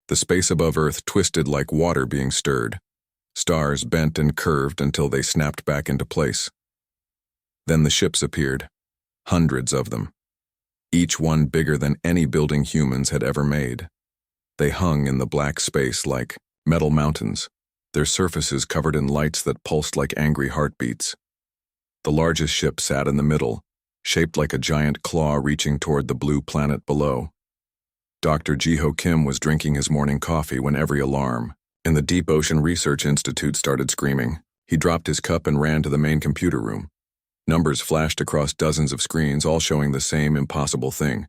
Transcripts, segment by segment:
The space above Earth twisted like water being stirred. Stars bent and curved until they snapped back into place. Then the ships appeared, hundreds of them, each one bigger than any building humans had ever made. They hung in the black space like metal mountains, their surfaces covered in lights that pulsed like angry heartbeats. The largest ship sat in the middle, shaped like a giant claw reaching toward the blue planet below. Dr. Jiho Kim was drinking his morning coffee when every alarm in the Deep Ocean Research Institute started screaming. He dropped his cup and ran to the main computer room. Numbers flashed across dozens of screens, all showing the same impossible thing.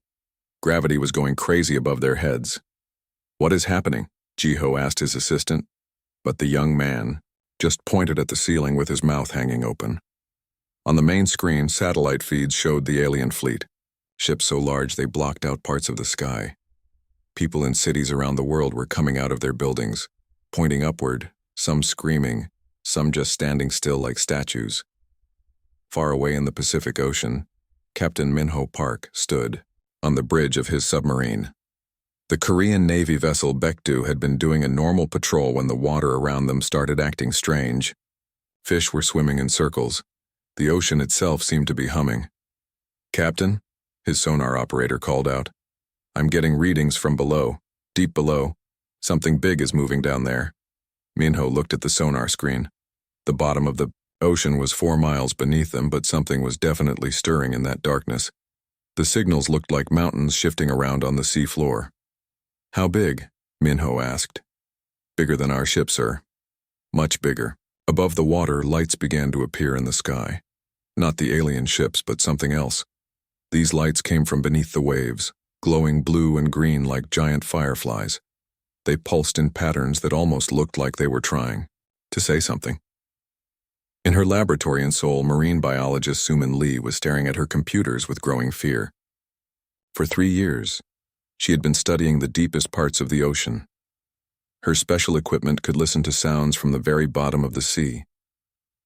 Gravity was going crazy above their heads. "What is happening?" Jiho asked his assistant. But the young man just pointed at the ceiling with his mouth hanging open. On the main screen, satellite feeds showed the alien fleet, ships so large they blocked out parts of the sky. People in cities around the world were coming out of their buildings, pointing upward, some screaming, some just standing still like statues. Far away in the Pacific Ocean, Captain Minho Park stood on the bridge of his submarine. The Korean Navy vessel Baekdu had been doing a normal patrol when the water around them started acting strange. Fish were swimming in circles. The ocean itself seemed to be humming. "Captain," his sonar operator called out, "I'm getting readings from below, deep below. Something big is moving down there." Minho looked at the sonar screen. The bottom of the ocean was 4 miles beneath them, but something was definitely stirring in that darkness. The signals looked like mountains shifting around on the sea floor. "How big?" Minho asked. "Bigger than our ship, sir. Much bigger." Above the water, lights began to appear in the sky. Not the alien ships, but something else. These lights came from beneath the waves, glowing blue and green like giant fireflies. They pulsed in patterns that almost looked like they were trying to say something. In her laboratory in Seoul, marine biologist Sumin Lee was staring at her computers with growing fear. For 3 years, she had been studying the deepest parts of the ocean. Her special equipment could listen to sounds from the very bottom of the sea.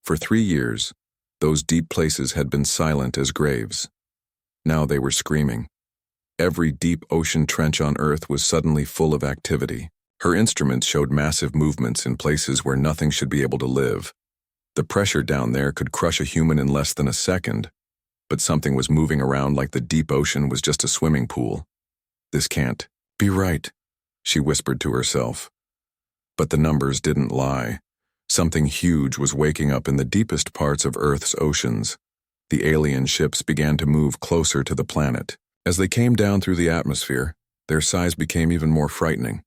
For 3 years, those deep places had been silent as graves. Now they were screaming. Every deep ocean trench on Earth was suddenly full of activity. Her instruments showed massive movements in places where nothing should be able to live. The pressure down there could crush a human in less than a second, but something was moving around like the deep ocean was just a swimming pool. "This can't be right," she whispered to herself. But the numbers didn't lie. Something huge was waking up in the deepest parts of Earth's oceans. The alien ships began to move closer to the planet. As they came down through the atmosphere, their size became even more frightening.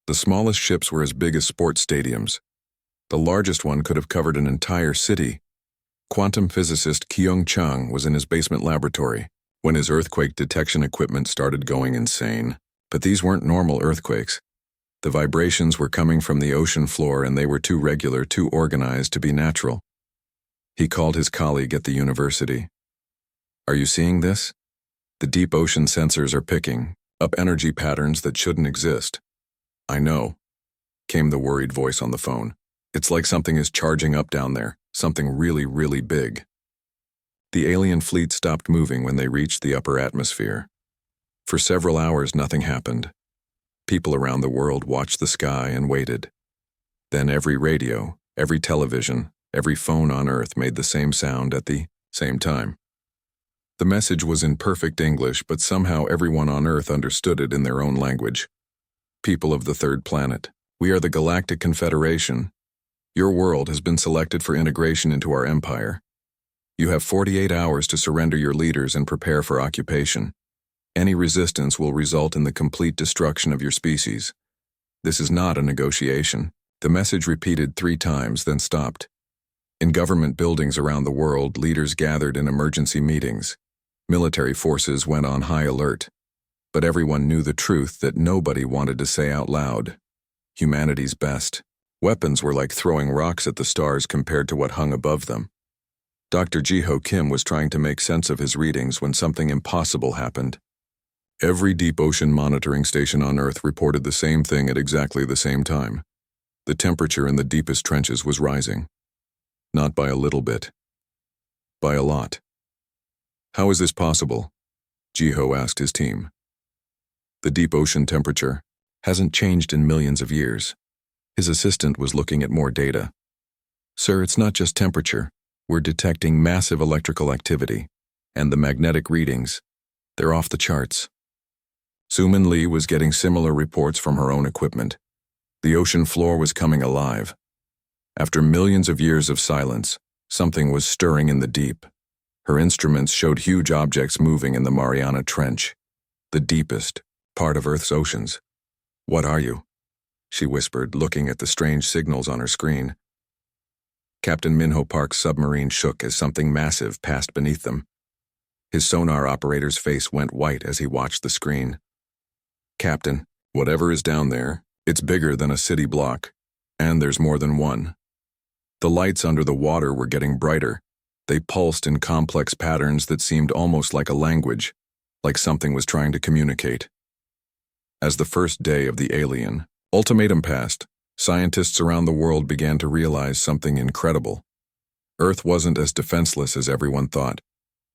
The smallest ships were as big as sports stadiums. The largest one could have covered an entire city. Quantum physicist Kyung Chang was in his basement laboratory when his earthquake detection equipment started going insane. But these weren't normal earthquakes. The vibrations were coming from the ocean floor, and they were too regular, too organized to be natural. He called his colleague at the university. "Are you seeing this? The deep ocean sensors are picking up energy patterns that shouldn't exist." "I know," came the worried voice on the phone. "It's like something is charging up down there, something really, really big." The alien fleet stopped moving when they reached the upper atmosphere. For several hours, nothing happened. People around the world watched the sky and waited. Then every radio, every television, every phone on Earth made the same sound at the same time. The message was in perfect English, but somehow everyone on Earth understood it in their own language. "People of the third planet, we are the Galactic Confederation. Your world has been selected for integration into our empire. You have 48 hours to surrender your leaders and prepare for occupation. Any resistance will result in the complete destruction of your species. This is not a negotiation." The message repeated 3 times, then stopped. In government buildings around the world, leaders gathered in emergency meetings. Military forces went on high alert. But everyone knew the truth that nobody wanted to say out loud. Humanity's best. Weapons were like throwing rocks at the stars compared to what hung above them. Dr. Jiho Kim was trying to make sense of his readings when something impossible happened. Every deep ocean monitoring station on Earth reported the same thing at exactly the same time. The temperature in the deepest trenches was rising. Not by a little bit. By a lot. "How is this possible?" Jiho asked his team. "The deep ocean temperature Hasn't changed in millions of years. His assistant was looking at more data. Sir, it's not just temperature. We're detecting massive electrical activity. And the magnetic readings, they're off the charts. Suman Lee was getting similar reports from her own equipment. The ocean floor was coming alive. After millions of years of silence, something was stirring in the deep. Her instruments showed huge objects moving in the Mariana Trench, the deepest part of Earth's oceans. "What are you?" she whispered, looking at the strange signals on her screen. Captain Minho Park's submarine shook as something massive passed beneath them. His sonar operator's face went white as he watched the screen. "Captain, whatever is down there, it's bigger than a city block, and there's more than one." The lights under the water were getting brighter. They pulsed in complex patterns that seemed almost like a language, like something was trying to communicate. As the first day of the alien ultimatum passed, scientists around the world began to realize something incredible. Earth wasn't as defenseless as everyone thought.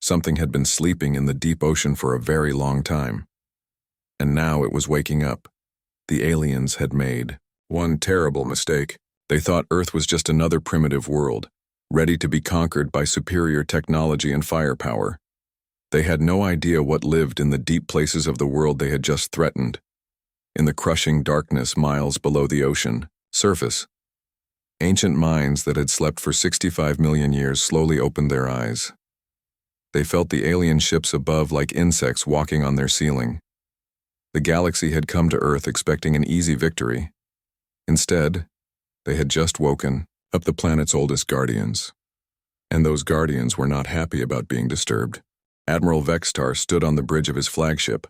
Something had been sleeping in the deep ocean for a very long time. And now it was waking up. The aliens had made one terrible mistake. They thought Earth was just another primitive world, ready to be conquered by superior technology and firepower. They had no idea what lived in the deep places of the world they had just threatened. In the crushing darkness miles below the ocean surface, ancient minds that had slept for 65 million years slowly opened their eyes. They felt the alien ships above like insects walking on their ceiling. The galaxy had come to Earth expecting an easy victory. Instead, they had just woken up the planet's oldest guardians. And those guardians were not happy about being disturbed. Admiral Vextar stood on the bridge of his flagship,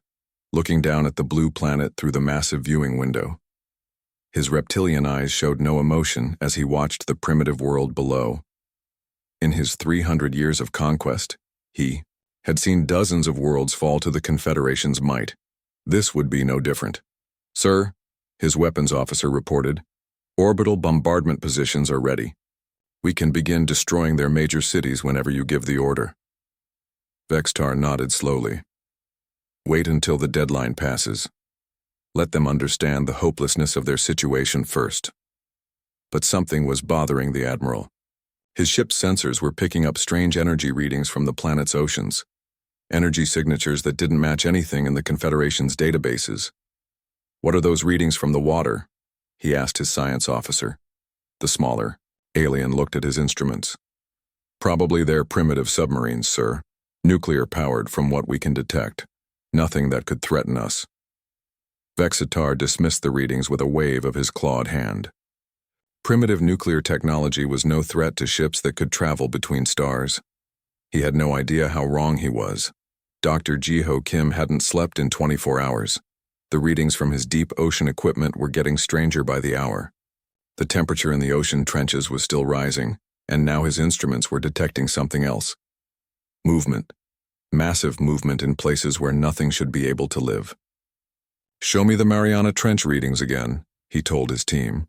looking down at the blue planet through the massive viewing window. His reptilian eyes showed no emotion as he watched the primitive world below. In his 300 years of conquest, he had seen dozens of worlds fall to the Confederation's might. This would be no different. "Sir," his weapons officer reported, "orbital bombardment positions are ready. We can begin destroying their major cities whenever you give the order." Vextar nodded slowly. "Wait until the deadline passes. Let them understand the hopelessness of their situation first." But something was bothering the Admiral. His ship's sensors were picking up strange energy readings from the planet's oceans. Energy signatures that didn't match anything in the Confederation's databases. "What are those readings from the water?" he asked his science officer. The smaller alien looked at his instruments. "Probably they're primitive submarines, sir. Nuclear-powered from what we can detect. Nothing that could threaten us." Vexitar dismissed the readings with a wave of his clawed hand. Primitive nuclear technology was no threat to ships that could travel between stars. He had no idea how wrong he was. Dr. Jiho Kim hadn't slept in 24 hours. The readings from his deep ocean equipment were getting stranger by the hour. The temperature in the ocean trenches was still rising, and now his instruments were detecting something else. Movement. Massive movement in places where nothing should be able to live. "Show me the Mariana Trench readings again," he told his team.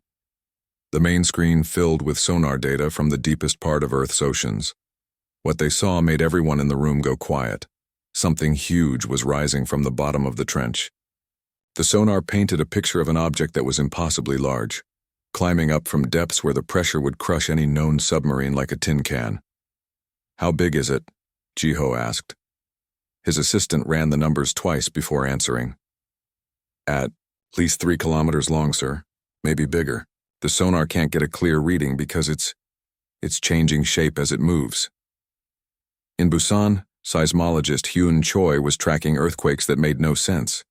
The main screen filled with sonar data from the deepest part of Earth's oceans. What they saw made everyone in the room go quiet. Something huge was rising from the bottom of the trench. The sonar painted a picture of an object that was impossibly large, climbing up from depths where the pressure would crush any known submarine like a tin can. "How big is it?" Jiho asked. His assistant ran the numbers twice before answering. "At least 3 kilometers long, sir. Maybe bigger. The sonar can't get a clear reading because it's changing shape as it moves." In Busan, seismologist Hyun Choi was tracking earthquakes that made no sense.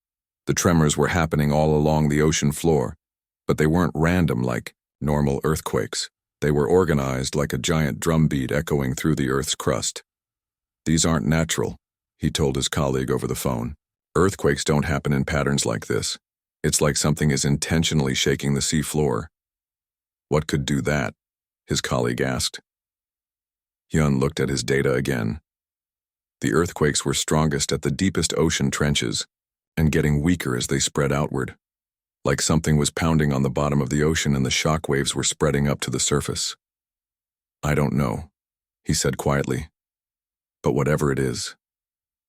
The tremors were happening all along the ocean floor, but they weren't random like normal earthquakes. They were organized like a giant drumbeat echoing through the Earth's crust. "These aren't natural," he told his colleague over the phone. "Earthquakes don't happen in patterns like this. It's like something is intentionally shaking the sea floor." "What could do that?" his colleague asked. Hyun looked at his data again. The earthquakes were strongest at the deepest ocean trenches and getting weaker as they spread outward. Like something was pounding on the bottom of the ocean and the shock waves were spreading up to the surface. "I don't know," he said quietly. "But whatever it is,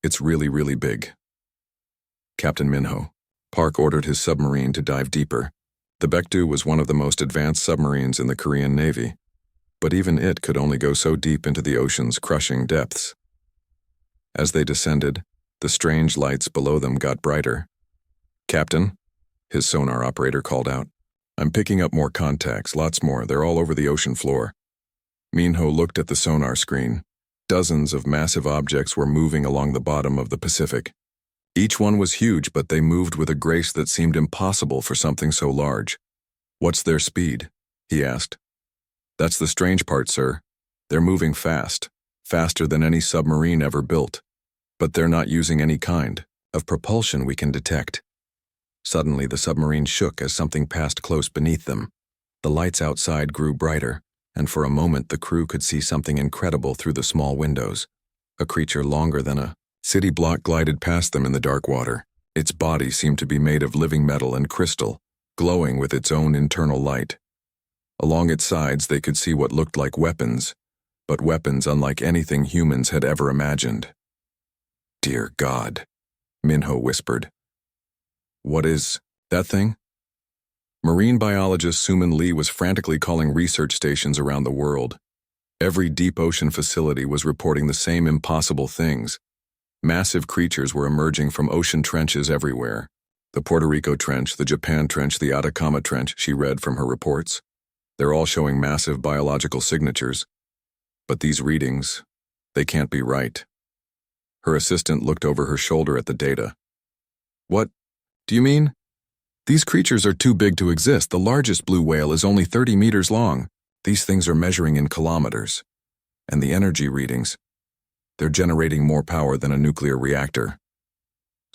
it's really, really big." Captain Minho Park ordered his submarine to dive deeper. The Baekdu was one of the most advanced submarines in the Korean Navy, but even it could only go so deep into the ocean's crushing depths. As they descended, the strange lights below them got brighter. "Captain," his sonar operator called out. "I'm picking up more contacts, lots more. They're all over the ocean floor." Minho looked at the sonar screen. Dozens of massive objects were moving along the bottom of the Pacific. Each one was huge, but they moved with a grace that seemed impossible for something so large. "What's their speed?" he asked. "That's the strange part, sir. They're moving fast, faster than any submarine ever built. But they're not using any kind of propulsion we can detect." Suddenly, the submarine shook as something passed close beneath them. The lights outside grew brighter, and for a moment the crew could see something incredible through the small windows. A creature longer than a city block glided past them in the dark water. Its body seemed to be made of living metal and crystal, glowing with its own internal light. Along its sides they could see what looked like weapons, but weapons unlike anything humans had ever imagined. "Dear God," Minho whispered. "What is that thing?" Marine biologist Suman Lee was frantically calling research stations around the world. Every deep ocean facility was reporting the same impossible things. Massive creatures were emerging from ocean trenches everywhere. The Puerto Rico Trench, the Japan Trench, the Atacama Trench, she read from her reports. They're all showing massive biological signatures. But these readings, they can't be right. Her assistant looked over her shoulder at the data. "What do you mean? These creatures are too big to exist. The largest blue whale is only 30 meters long. These things are measuring in kilometers. And the energy readings, they're generating more power than a nuclear reactor."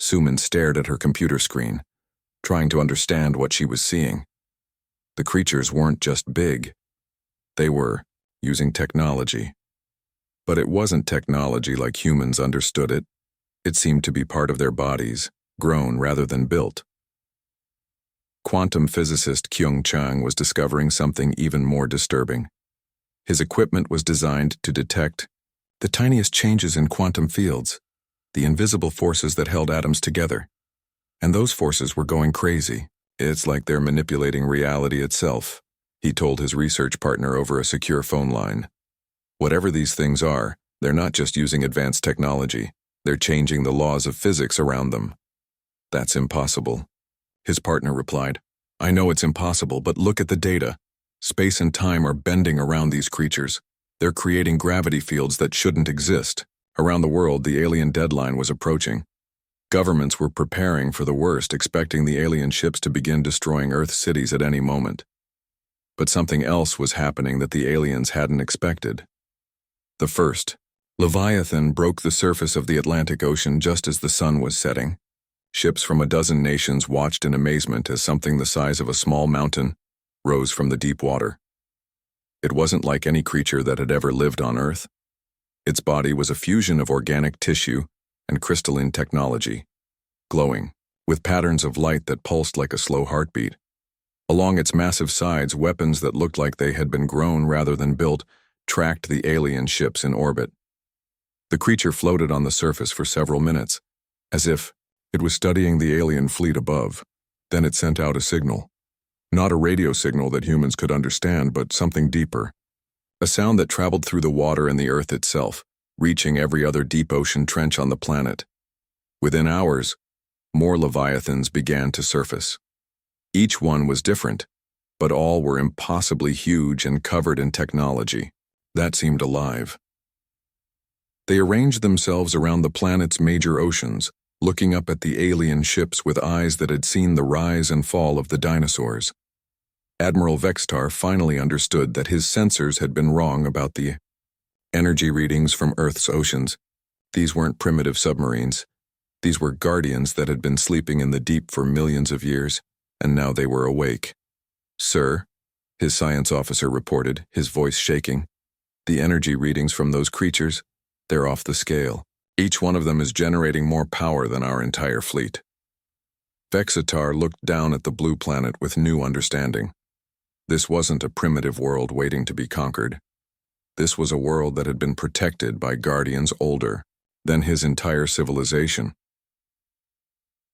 Suman stared at her computer screen, trying to understand what she was seeing. The creatures weren't just big. They were using technology. But it wasn't technology like humans understood it. It seemed to be part of their bodies, grown rather than built. Quantum physicist Kyung Chang was discovering something even more disturbing. His equipment was designed to detect the tiniest changes in quantum fields, the invisible forces that held atoms together. And those forces were going crazy. "It's like they're manipulating reality itself," he told his research partner over a secure phone line. "Whatever these things are, they're not just using advanced technology. They're changing the laws of physics around them." "That's impossible," his partner replied. "I know it's impossible, but look at the data. Space and time are bending around these creatures. They're creating gravity fields that shouldn't exist." Around the world, the alien deadline was approaching. Governments were preparing for the worst, expecting the alien ships to begin destroying Earth cities at any moment. But something else was happening that the aliens hadn't expected. The first, Leviathan broke the surface of the Atlantic Ocean just as the sun was setting. Ships from a dozen nations watched in amazement as something the size of a small mountain rose from the deep water. It wasn't like any creature that had ever lived on Earth. Its body was a fusion of organic tissue and crystalline technology, glowing, with patterns of light that pulsed like a slow heartbeat. Along its massive sides, weapons that looked like they had been grown rather than built tracked the alien ships in orbit. The creature floated on the surface for several minutes, as if it was studying the alien fleet above. Then it sent out a signal. Not a radio signal that humans could understand, but something deeper. A sound that traveled through the water and the Earth itself, reaching every other deep ocean trench on the planet. Within hours, more Leviathans began to surface. Each one was different, but all were impossibly huge and covered in technology. That seemed alive. They arranged themselves around the planet's major oceans, looking up at the alien ships with eyes that had seen the rise and fall of the dinosaurs. Admiral Vextar finally understood that his sensors had been wrong about the energy readings from Earth's oceans. These weren't primitive submarines. These were guardians that had been sleeping in the deep for millions of years, and now they were awake. "Sir," his science officer reported, his voice shaking, "the energy readings from those creatures, they're off the scale. Each one of them is generating more power than our entire fleet." Vexitar looked down at the blue planet with new understanding. This wasn't a primitive world waiting to be conquered. This was a world that had been protected by guardians older than his entire civilization.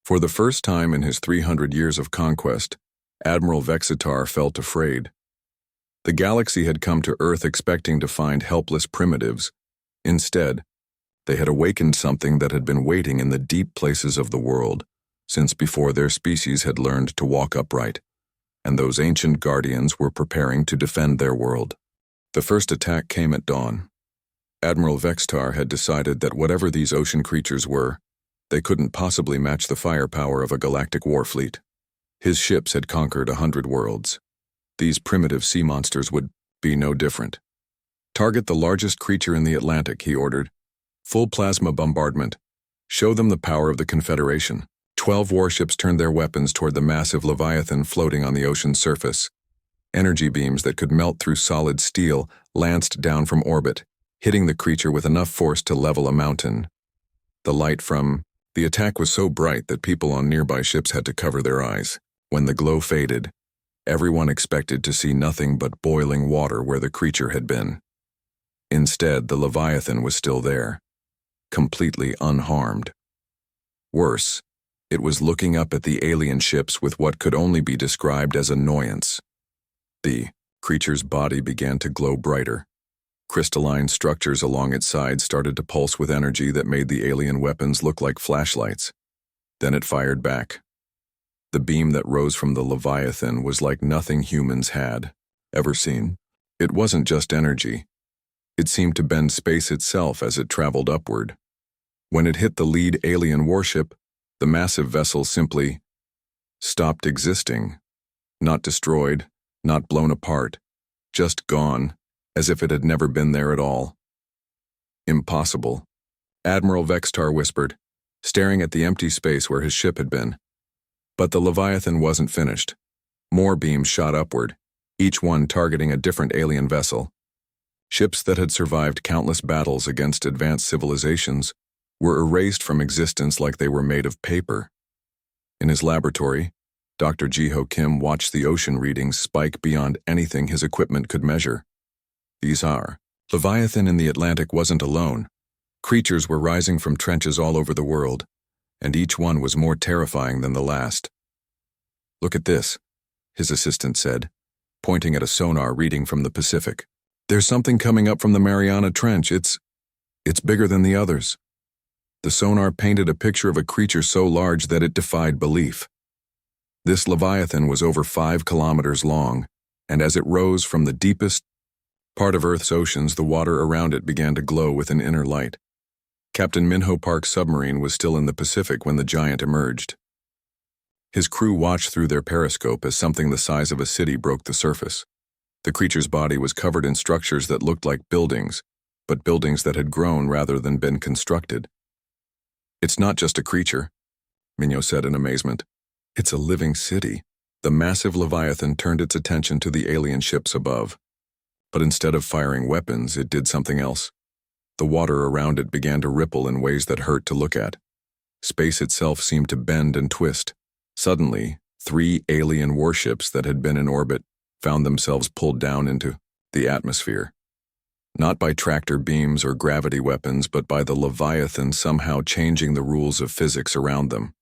For the first time in his 300 years of conquest, Admiral Vexitar felt afraid. The galaxy had come to Earth expecting to find helpless primitives. Instead, they had awakened something that had been waiting in the deep places of the world since before their species had learned to walk upright, and those ancient guardians were preparing to defend their world. The first attack came at dawn. Admiral Vexitar had decided that whatever these ocean creatures were, they couldn't possibly match the firepower of a galactic war fleet. His ships had conquered 100 worlds. These primitive sea monsters would be no different. Target the largest creature in the Atlantic, he ordered. Full plasma bombardment. Show them the power of the Confederation. 12 warships turned their weapons toward the massive Leviathan floating on the ocean's surface. Energy beams that could melt through solid steel lanced down from orbit, hitting the creature with enough force to level a mountain. The light from the attack was so bright that people on nearby ships had to cover their eyes. When the glow faded, everyone expected to see nothing but boiling water where the creature had been. Instead, the Leviathan was still there, completely unharmed. Worse, it was looking up at the alien ships with what could only be described as annoyance. The creature's body began to glow brighter. Crystalline structures along its sides started to pulse with energy that made the alien weapons look like flashlights. Then it fired back. The beam that rose from the Leviathan was like nothing humans had ever seen. It wasn't just energy. It seemed to bend space itself as it traveled upward. When it hit the lead alien warship, the massive vessel simply stopped existing. Not destroyed, not blown apart, just gone, as if it had never been there at all. Impossible, Admiral Vexitar whispered, staring at the empty space where his ship had been. But the Leviathan wasn't finished. More beams shot upward, each one targeting a different alien vessel. Ships that had survived countless battles against advanced civilizations were erased from existence like they were made of paper. In his laboratory, Dr. Jiho Kim watched the ocean readings spike beyond anything his equipment could measure. Leviathan in the Atlantic wasn't alone. Creatures were rising from trenches all over the world, and each one was more terrifying than the last. Look at this, his assistant said, pointing at a sonar reading from the Pacific. There's something coming up from the Mariana Trench. It's bigger than the others. The sonar painted a picture of a creature so large that it defied belief. This Leviathan was over 5 kilometers long, and as it rose from the deepest part of Earth's oceans, the water around it began to glow with an inner light. Captain Minho Park's submarine was still in the Pacific when the giant emerged. His crew watched through their periscope as something the size of a city broke the surface. The creature's body was covered in structures that looked like buildings, but buildings that had grown rather than been constructed. It's not just a creature, Minho said in amazement. It's a living city. The massive Leviathan turned its attention to the alien ships above. But instead of firing weapons, it did something else. The water around it began to ripple in ways that hurt to look at. Space itself seemed to bend and twist. Suddenly, 3 alien warships that had been in orbit found themselves pulled down into the atmosphere. Not by tractor beams or gravity weapons, but by the Leviathan somehow changing the rules of physics around them.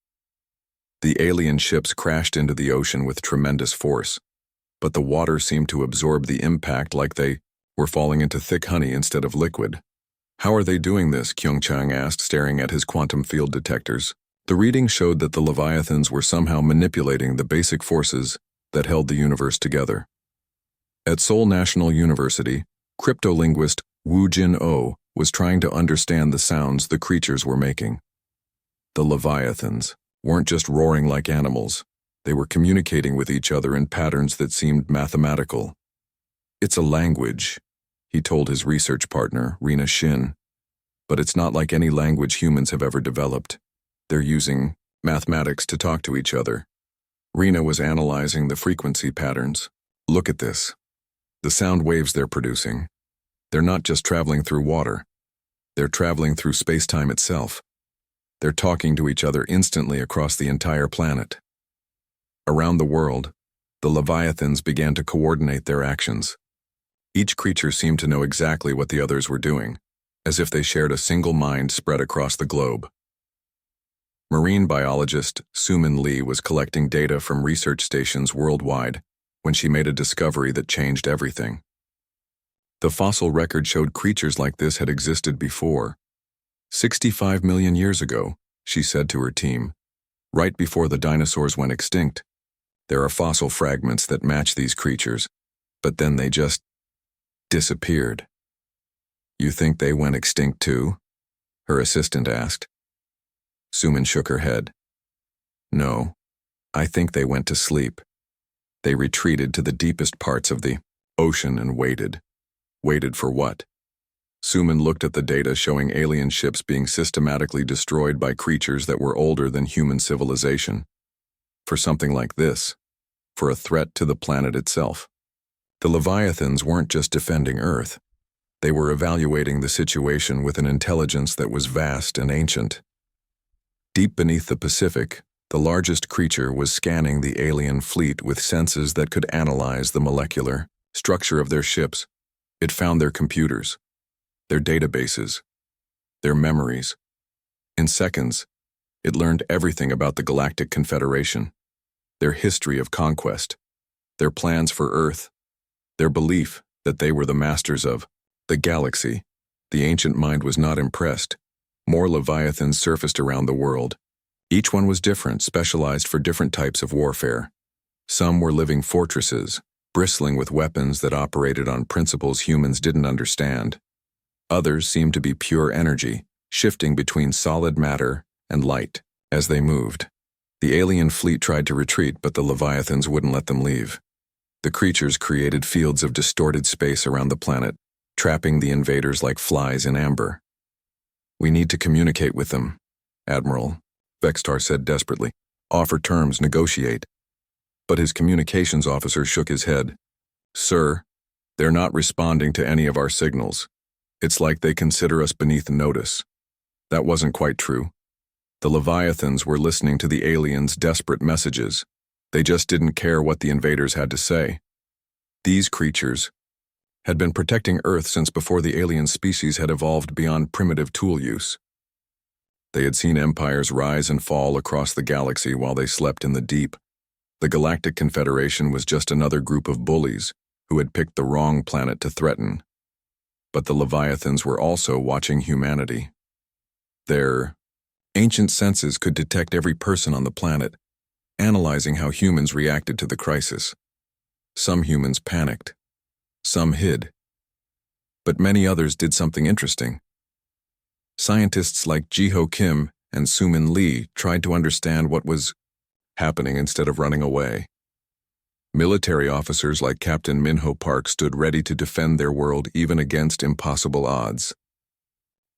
The alien ships crashed into the ocean with tremendous force, but the water seemed to absorb the impact like they were falling into thick honey instead of liquid. How are they doing this? Kyung-Chang asked, staring at his quantum field detectors. The reading showed that the Leviathans were somehow manipulating the basic forces that held the universe together. At Seoul National University, cryptolinguist Woo Jin-oh was trying to understand the sounds the creatures were making. The Leviathans weren't just roaring like animals. They were communicating with each other in patterns that seemed mathematical. It's a language, he told his research partner, Rena Shin. But it's not like any language humans have ever developed. They're using mathematics to talk to each other. Rena was analyzing the frequency patterns. Look at this. The sound waves they're producing. They're not just traveling through water. They're traveling through space-time itself. They're talking to each other instantly across the entire planet. Around the world, the Leviathans began to coordinate their actions. Each creature seemed to know exactly what the others were doing, as if they shared a single mind spread across the globe. Marine biologist Sumin Lee was collecting data from research stations worldwide when she made a discovery that changed everything. The fossil record showed creatures like this had existed before. 65 million years ago, she said to her team, right before the dinosaurs went extinct. There are fossil fragments that match these creatures, but then they just disappeared. You think they went extinct too? Her assistant asked. Sumin shook her head. No, I think they went to sleep. They retreated to the deepest parts of the ocean and waited. Waited for what? Sumin looked at the data showing alien ships being systematically destroyed by creatures that were older than human civilization. For something like this, for a threat to the planet itself. The Leviathans weren't just defending Earth. They were evaluating the situation with an intelligence that was vast and ancient. Deep beneath the Pacific, the largest creature was scanning the alien fleet with senses that could analyze the molecular structure of their ships. It found their computers, their databases, their memories. In seconds, it learned everything about the Galactic Confederation, their history of conquest, their plans for Earth, their belief that they were the masters of the galaxy. The ancient mind was not impressed. More Leviathans surfaced around the world. Each one was different, specialized for different types of warfare. Some were living fortresses, bristling with weapons that operated on principles humans didn't understand. Others seemed to be pure energy, shifting between solid matter and light as they moved. The alien fleet tried to retreat, but the Leviathans wouldn't let them leave. The creatures created fields of distorted space around the planet, trapping the invaders like flies in amber. We need to communicate with them, Admiral, Vextar said desperately. Offer terms, negotiate. But his communications officer shook his head. Sir, they're not responding to any of our signals. It's like they consider us beneath notice. That wasn't quite true. The Leviathans were listening to the aliens' desperate messages. They just didn't care what the invaders had to say. These creatures had been protecting Earth since before the alien species had evolved beyond primitive tool use. They had seen empires rise and fall across the galaxy while they slept in the deep. The Galactic Confederation was just another group of bullies who had picked the wrong planet to threaten. But the Leviathans were also watching humanity. Their ancient senses could detect every person on the planet, analyzing how humans reacted to the crisis. Some humans panicked. Some hid. But many others did something interesting. Scientists like Jiho Kim and Sumin Lee tried to understand what was happening instead of running away. Military officers like Captain Minho Park stood ready to defend their world even against impossible odds.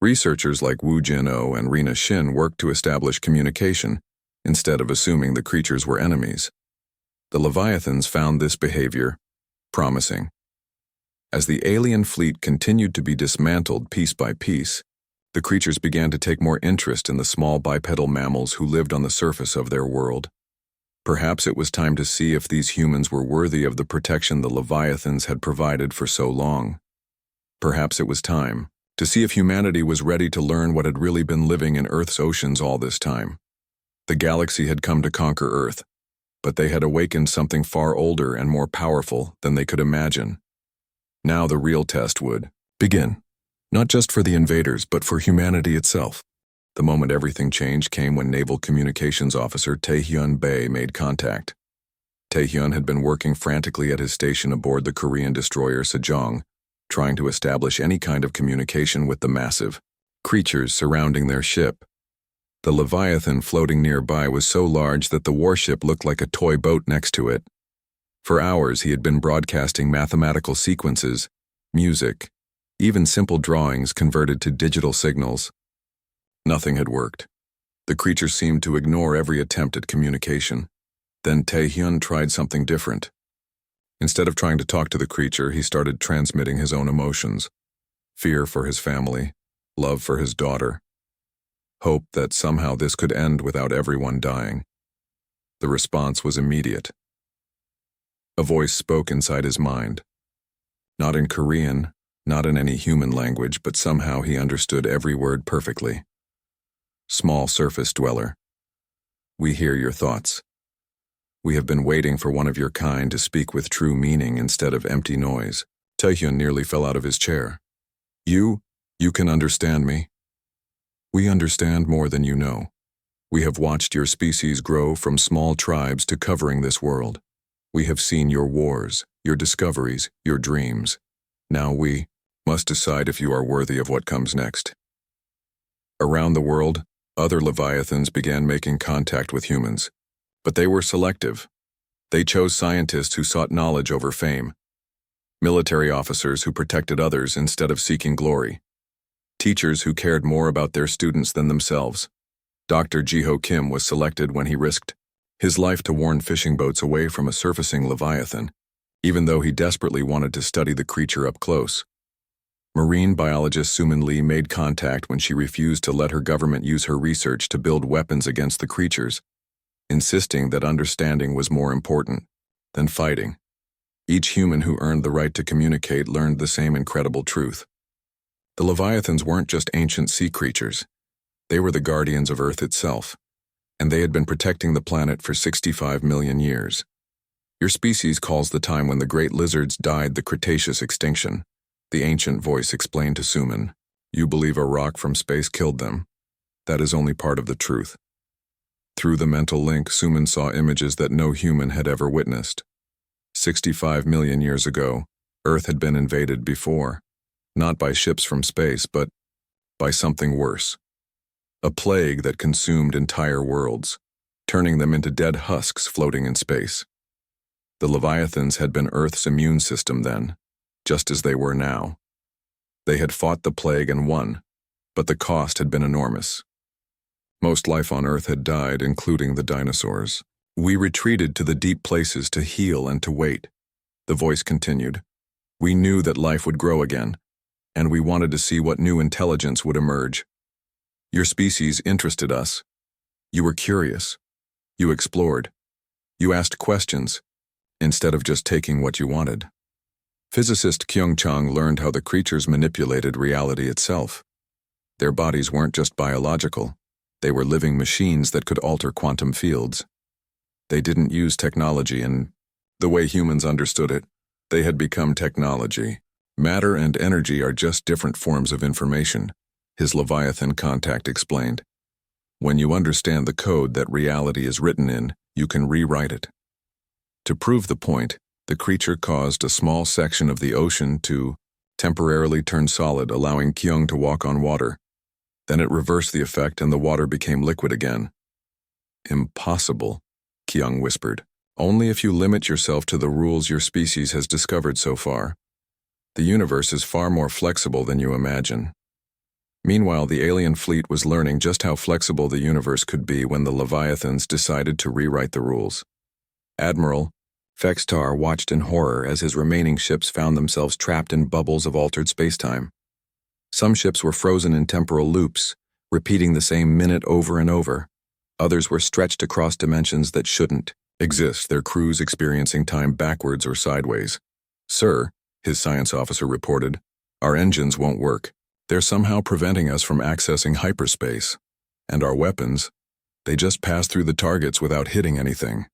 Researchers like Wu Jin-oh and Rina Shin worked to establish communication instead of assuming the creatures were enemies. The Leviathans found this behavior promising. As the alien fleet continued to be dismantled piece by piece, the creatures began to take more interest in the small bipedal mammals who lived on the surface of their world. Perhaps it was time to see if these humans were worthy of the protection the Leviathans had provided for so long. Perhaps it was time to see if humanity was ready to learn what had really been living in Earth's oceans all this time. The galaxy had come to conquer Earth, but they had awakened something far older and more powerful than they could imagine. Now the real test would begin, not just for the invaders, but for humanity itself. The moment everything changed came when Naval Communications Officer Taehyun Bae made contact. Taehyun had been working frantically at his station aboard the Korean destroyer Sejong, trying to establish any kind of communication with the massive creatures surrounding their ship. The Leviathan floating nearby was so large that the warship looked like a toy boat next to it. For hours he had been broadcasting mathematical sequences, music, even simple drawings converted to digital signals. Nothing had worked. The creature seemed to ignore every attempt at communication. Then Taehyun tried something different. Instead of trying to talk to the creature, he started transmitting his own emotions. Fear for his family, love for his daughter, hope that somehow this could end without everyone dying. The response was immediate. A voice spoke inside his mind. Not in Korean, not in any human language, but somehow he understood every word perfectly. Small surface dweller, We hear your thoughts. We have been waiting for one of your kind to speak with true meaning instead of empty noise. Taehyun nearly fell out of his chair. You can understand me. We understand more than you know. We have watched your species grow from small tribes to covering this world. We have seen your wars, your discoveries, your dreams. Now we must decide if you are worthy of what comes next. Around the world, other Leviathans began making contact with humans. But they were selective. They chose scientists who sought knowledge over fame, military officers who protected others instead of seeking glory, teachers who cared more about their students than themselves. Dr. Jiho Kim was selected when he risked his life to warn fishing boats away from a surfacing Leviathan, even though he desperately wanted to study the creature up close. Marine biologist Sumin Lee made contact when she refused to let her government use her research to build weapons against the creatures, insisting that understanding was more important than fighting. Each human who earned the right to communicate learned the same incredible truth. The Leviathans weren't just ancient sea creatures. They were the guardians of Earth itself, and they had been protecting the planet for 65 million years. Your species calls the time when the great lizards died the Cretaceous extinction. The ancient voice explained to Sumin. You believe a rock from space killed them. That is only part of the truth. Through the mental link, Sumin saw images that no human had ever witnessed. 65 million years ago, Earth had been invaded before, not by ships from space, but by something worse. A plague that consumed entire worlds, turning them into dead husks floating in space. The Leviathans had been Earth's immune system then, just as they were now. They had fought the plague and won, but the cost had been enormous. Most life on Earth had died, including the dinosaurs. We retreated to the deep places to heal and to wait. The voice continued. We knew that life would grow again, and we wanted to see what new intelligence would emerge. Your species interested us. You were curious. You explored. You asked questions, instead of just taking what you wanted. Physicist Kyung Chang learned how the creatures manipulated reality itself. Their bodies weren't just biological. They were living machines that could alter quantum fields. They didn't use technology in the way humans understood it. They had become technology. Matter and energy are just different forms of information, his Leviathan contact explained. When you understand the code that reality is written in, you can rewrite it. To prove the point, the creature caused a small section of the ocean to temporarily turn solid, allowing Kyung to walk on water. Then it reversed the effect and the water became liquid again. Impossible, Kyung whispered. Only if you limit yourself to the rules your species has discovered so far. The universe is far more flexible than you imagine. Meanwhile, the alien fleet was learning just how flexible the universe could be when the Leviathans decided to rewrite the rules. Admiral Fextar watched in horror as his remaining ships found themselves trapped in bubbles of altered spacetime. Some ships were frozen in temporal loops, repeating the same minute over and over. Others were stretched across dimensions that shouldn't exist, their crews experiencing time backwards or sideways. Sir, his science officer reported, our engines won't work. They're somehow preventing us from accessing hyperspace. And our weapons, they just pass through the targets without hitting anything.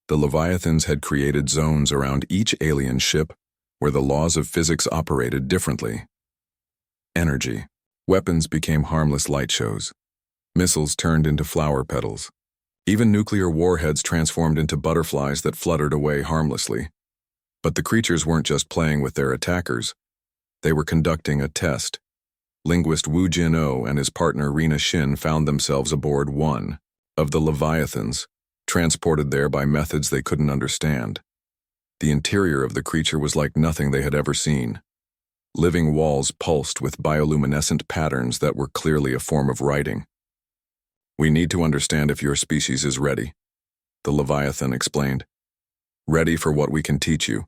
The Leviathans had created zones around each alien ship where the laws of physics operated differently. Energy. Weapons became harmless light shows. Missiles turned into flower petals. Even nuclear warheads transformed into butterflies that fluttered away harmlessly. But the creatures weren't just playing with their attackers. They were conducting a test. Linguist Wu Jin-oh and his partner Rina Shin found themselves aboard one of the Leviathans, transported there by methods they couldn't understand. The interior of the creature was like nothing they had ever seen. Living walls pulsed with bioluminescent patterns that were clearly a form of writing. We need to understand if your species is ready, the Leviathan explained. Ready for what we can teach you.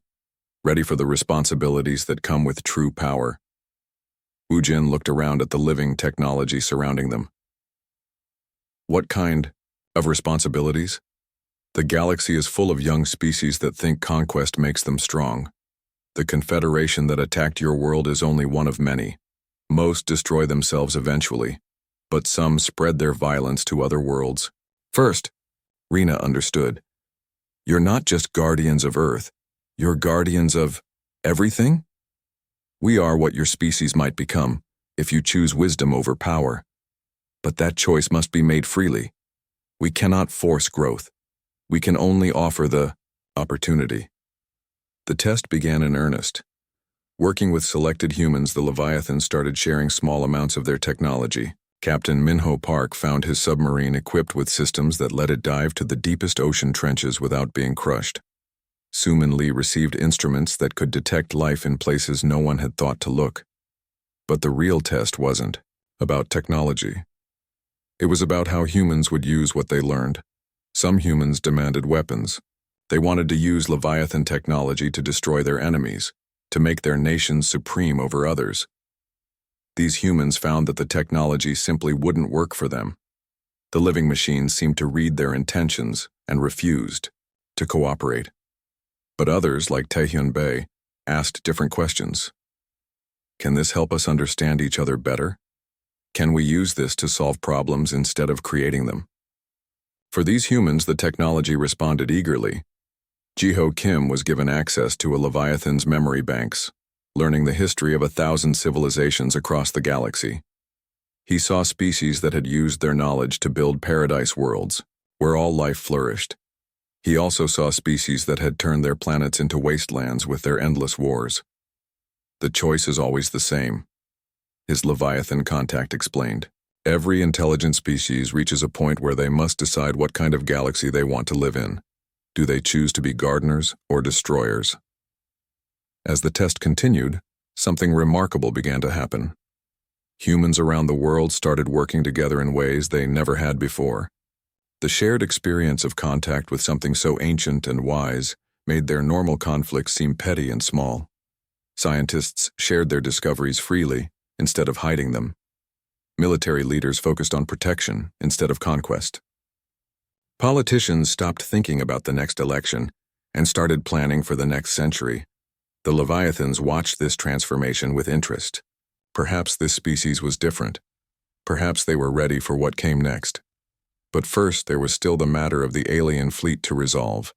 Ready for the responsibilities that come with true power. Wu Jin looked around at the living technology surrounding them. What kind of responsibilities? The galaxy is full of young species that think conquest makes them strong. The confederation that attacked your world is only one of many. Most destroy themselves eventually, but some spread their violence to other worlds. First, Rena understood. You're not just guardians of Earth, you're guardians of everything? We are what your species might become, if you choose wisdom over power. But that choice must be made freely. We cannot force growth. We can only offer the opportunity. The test began in earnest. Working with selected humans, the Leviathans started sharing small amounts of their technology. Captain Minho Park found his submarine equipped with systems that let it dive to the deepest ocean trenches without being crushed. Sumin Lee received instruments that could detect life in places no one had thought to look. But the real test wasn't about technology. It was about how humans would use what they learned. Some humans demanded weapons. They wanted to use Leviathan technology to destroy their enemies, to make their nations supreme over others. These humans found that the technology simply wouldn't work for them. The living machines seemed to read their intentions and refused to cooperate. But others, like Taehyun Bae, asked different questions. Can this help us understand each other better? Can we use this to solve problems instead of creating them? For these humans, the technology responded eagerly. Jiho Kim was given access to a Leviathan's memory banks, learning the history of 1,000 civilizations across the galaxy. He saw species that had used their knowledge to build paradise worlds, where all life flourished. He also saw species that had turned their planets into wastelands with their endless wars. The choice is always the same, his Leviathan contact explained. Every intelligent species reaches a point where they must decide what kind of galaxy they want to live in. Do they choose to be gardeners or destroyers? As the test continued, something remarkable began to happen. Humans around the world started working together in ways they never had before. The shared experience of contact with something so ancient and wise made their normal conflicts seem petty and small. Scientists shared their discoveries freely instead of hiding them. Military leaders focused on protection instead of conquest. Politicians stopped thinking about the next election and started planning for the next century. The Leviathans watched this transformation with interest. Perhaps this species was different. Perhaps they were ready for what came next. But first, there was still the matter of the alien fleet to resolve.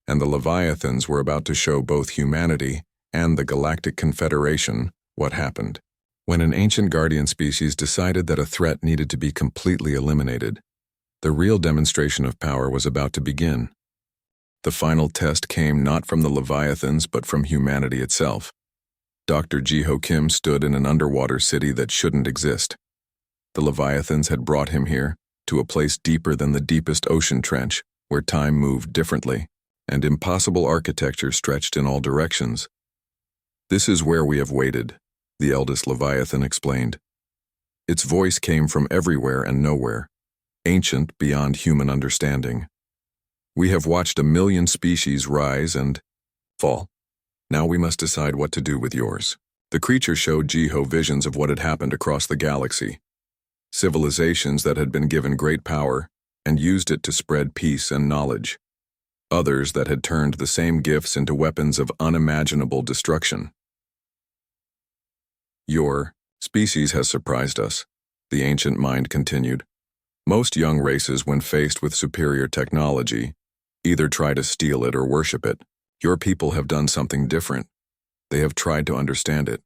And the Leviathans were about to show both humanity and the Galactic Confederation what happened. When an ancient guardian species decided that a threat needed to be completely eliminated, the real demonstration of power was about to begin. The final test came not from the Leviathans but from humanity itself. Dr. Jiho Kim stood in an underwater city that shouldn't exist. The Leviathans had brought him here, to a place deeper than the deepest ocean trench, where time moved differently, and impossible architecture stretched in all directions. This is where we have waited, the eldest Leviathan explained. Its voice came from everywhere and nowhere, ancient beyond human understanding. We have watched 1,000,000 species rise and fall. Now we must decide what to do with yours. The creature showed Jiho visions of what had happened across the galaxy. Civilizations that had been given great power and used it to spread peace and knowledge. Others that had turned the same gifts into weapons of unimaginable destruction. Your species has surprised us, the ancient mind continued. Most young races, when faced with superior technology, either try to steal it or worship it. Your people have done something different. They have tried to understand it.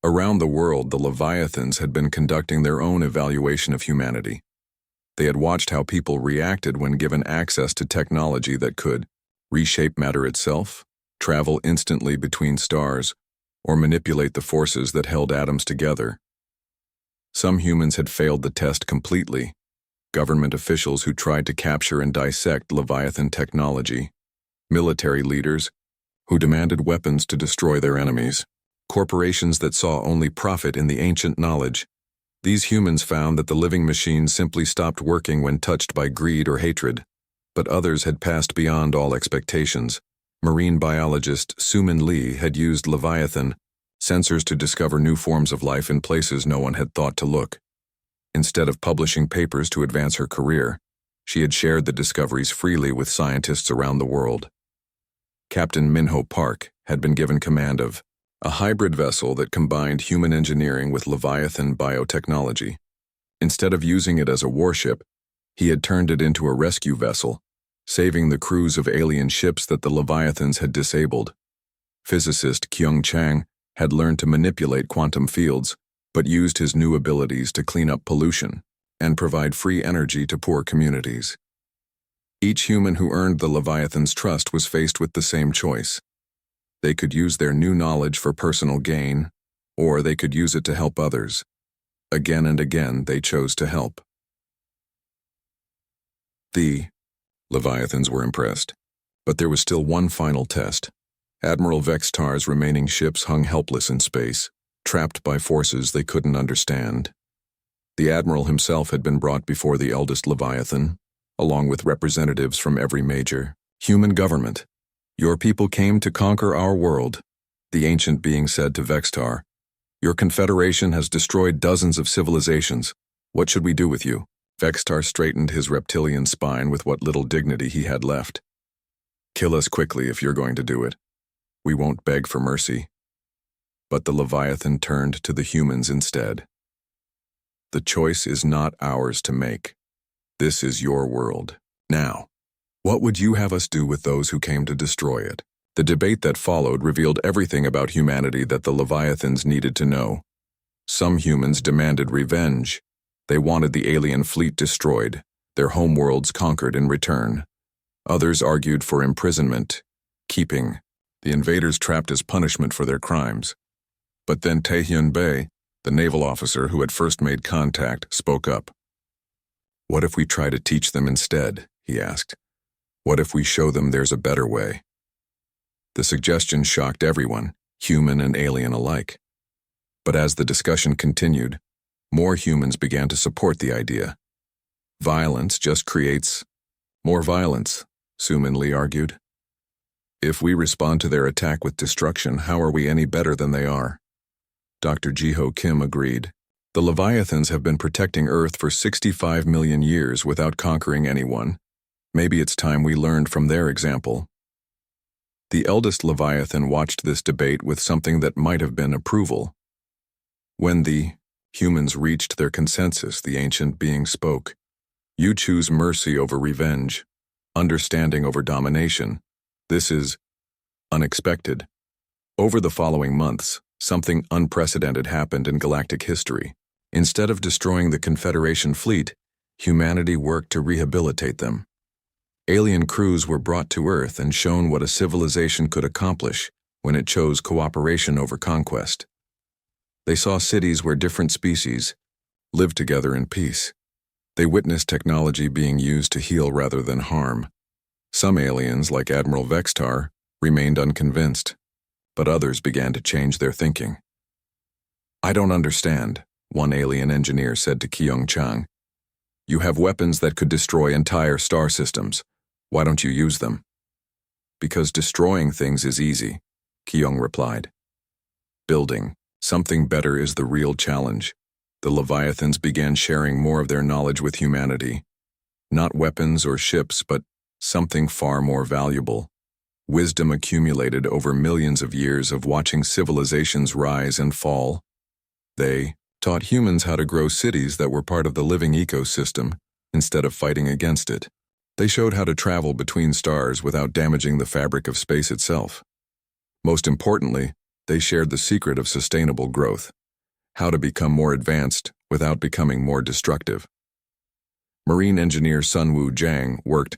Around the world, the Leviathans had been conducting their own evaluation of humanity. They had watched how people reacted when given access to technology that could reshape matter itself, travel instantly between stars, or manipulate the forces that held atoms together. Some humans had failed the test completely. Government officials who tried to capture and dissect Leviathan technology, military leaders who demanded weapons to destroy their enemies, corporations that saw only profit in the ancient knowledge. These humans found that the living machines simply stopped working when touched by greed or hatred, but others had passed beyond all expectations. Marine biologist Sumin Lee had used Leviathan sensors to discover new forms of life in places no one had thought to look. Instead of publishing papers to advance her career, she had shared the discoveries freely with scientists around the world. Captain Minho Park had been given command of a hybrid vessel that combined human engineering with Leviathan biotechnology. Instead of using it as a warship, He had turned it into a rescue vessel, saving the crews of alien ships that the Leviathans had disabled. Physicist Kyung Chang had learned to manipulate quantum fields, but used his new abilities to clean up pollution and provide free energy to poor communities. Each human who earned the Leviathan's trust was faced with the same choice. They could use their new knowledge for personal gain, or they could use it to help others. Again and again, they chose to help. The Leviathans were impressed, but there was still one final test. Admiral Vextar's remaining ships hung helpless in space, trapped by forces they couldn't understand. The Admiral himself had been brought before the eldest Leviathan, along with representatives from every major human government. "Your people came to conquer our world," the ancient being said to Vextar. "Your confederation has destroyed dozens of civilizations. What should we do with you?" Vextar straightened his reptilian spine with what little dignity he had left. "Kill us quickly if you're going to do it. We won't beg for mercy." But the Leviathan turned to the humans instead. "The choice is not ours to make. This is your world. Now, what would you have us do with those who came to destroy it?" The debate that followed revealed everything about humanity that the Leviathans needed to know. Some humans demanded revenge. They wanted the alien fleet destroyed, their homeworlds conquered in return. Others argued for imprisonment, keeping the invaders trapped as punishment for their crimes. But then Taehyun Bae, the naval officer who had first made contact, spoke up. "What if we try to teach them instead?" he asked. "What if we show them there's a better way?" The suggestion shocked everyone, human and alien alike. But as the discussion continued, more humans began to support the idea. "Violence just creates more violence," Sumin Lee argued. "If we respond to their attack with destruction, how are we any better than they are?" Dr. Jiho Kim agreed. "The Leviathans have been protecting Earth for 65 million years without conquering anyone. Maybe it's time we learned from their example." The eldest Leviathan watched this debate with something that might have been approval. When the humans reached their consensus, the ancient being spoke. "You choose mercy over revenge, understanding over domination. This is unexpected." Over the following months, something unprecedented happened in galactic history. Instead of destroying the Confederation fleet, humanity worked to rehabilitate them. Alien crews were brought to Earth and shown what a civilization could accomplish when it chose cooperation over conquest. They saw cities where different species lived together in peace. They witnessed technology being used to heal rather than harm. Some aliens, like Admiral Vextar, remained unconvinced, but others began to change their thinking. "I don't understand," one alien engineer said to Kyung Chang. "You have weapons that could destroy entire star systems. Why don't you use them?" "Because destroying things is easy," Kyung replied. "Building something better is the real challenge." The Leviathans began sharing more of their knowledge with humanity. Not weapons or ships, but something far more valuable. Wisdom accumulated over millions of years of watching civilizations rise and fall. They taught humans how to grow cities that were part of the living ecosystem instead of fighting against it. They showed how to travel between stars without damaging the fabric of space itself. Most importantly, they shared the secret of sustainable growth, how to become more advanced without becoming more destructive. Marine engineer Sunwoo Jang worked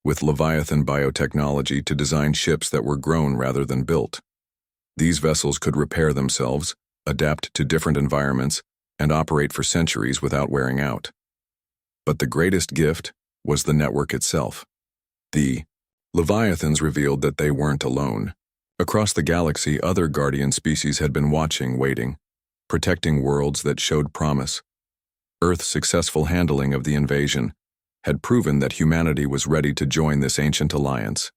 with Leviathan biotechnology to design ships that were grown rather than built. These vessels could repair themselves, adapt to different environments, and operate for centuries without wearing out. But the greatest gift was the network itself. The Leviathans revealed that they weren't alone. Across the galaxy, other guardian species had been watching, waiting, protecting worlds that showed promise. Earth's successful handling of the invasion had proven that humanity was ready to join this ancient alliance.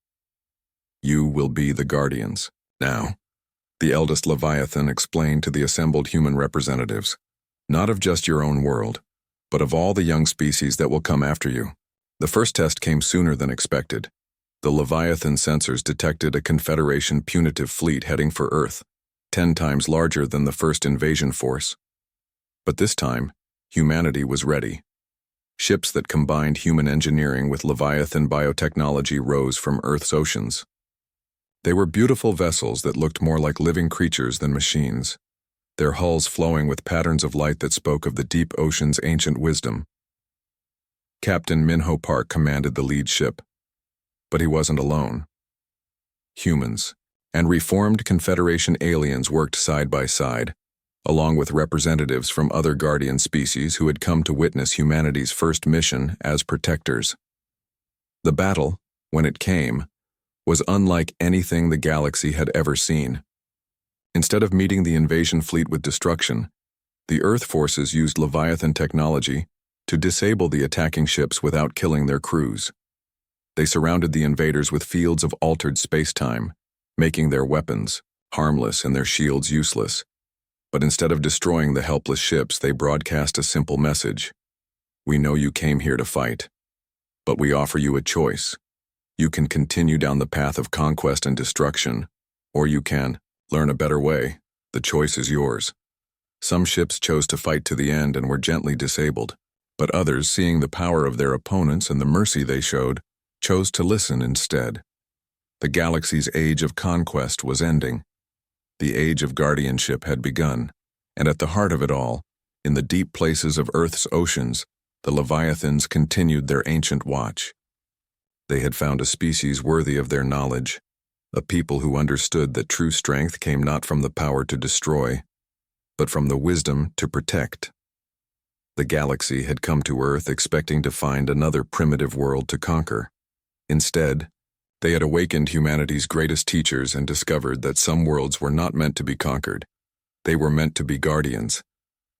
"You will be the guardians. Now," the eldest Leviathan explained to the assembled human representatives, "not of just your own world, but of all the young species that will come after you." The first test came sooner than expected. The Leviathan sensors detected a Confederation punitive fleet heading for Earth, 10 times larger than the first invasion force. But this time, humanity was ready. Ships that combined human engineering with Leviathan biotechnology rose from Earth's oceans. They were beautiful vessels that looked more like living creatures than machines, their hulls flowing with patterns of light that spoke of the deep ocean's ancient wisdom. Captain Minho Park commanded the lead ship, but he wasn't alone. Humans and reformed Confederation aliens worked side by side, along with representatives from other Guardian species who had come to witness humanity's first mission as protectors. The battle, when it came, was unlike anything the galaxy had ever seen. Instead of meeting the invasion fleet with destruction, the Earth forces used Leviathan technology to disable the attacking ships without killing their crews. They surrounded the invaders with fields of altered space-time, making their weapons harmless and their shields useless. But instead of destroying the helpless ships, they broadcast a simple message. We know you came here to fight, but we offer you a choice. You can continue down the path of conquest and destruction, or you can learn a better way. The choice is yours. Some ships chose to fight to the end and were gently disabled, but others, seeing the power of their opponents and the mercy they showed, chose to listen instead. The galaxy's age of conquest was ending. The age of guardianship had begun, and at the heart of it all, in the deep places of Earth's oceans, the Leviathans continued their ancient watch. They had found a species worthy of their knowledge, a people who understood that true strength came not from the power to destroy, but from the wisdom to protect. The galaxy had come to Earth expecting to find another primitive world to conquer. Instead, they had awakened humanity's greatest teachers and discovered that some worlds were not meant to be conquered. They were meant to be guardians.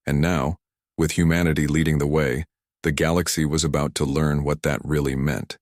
And now, with humanity leading the way, the galaxy was about to learn what that really meant.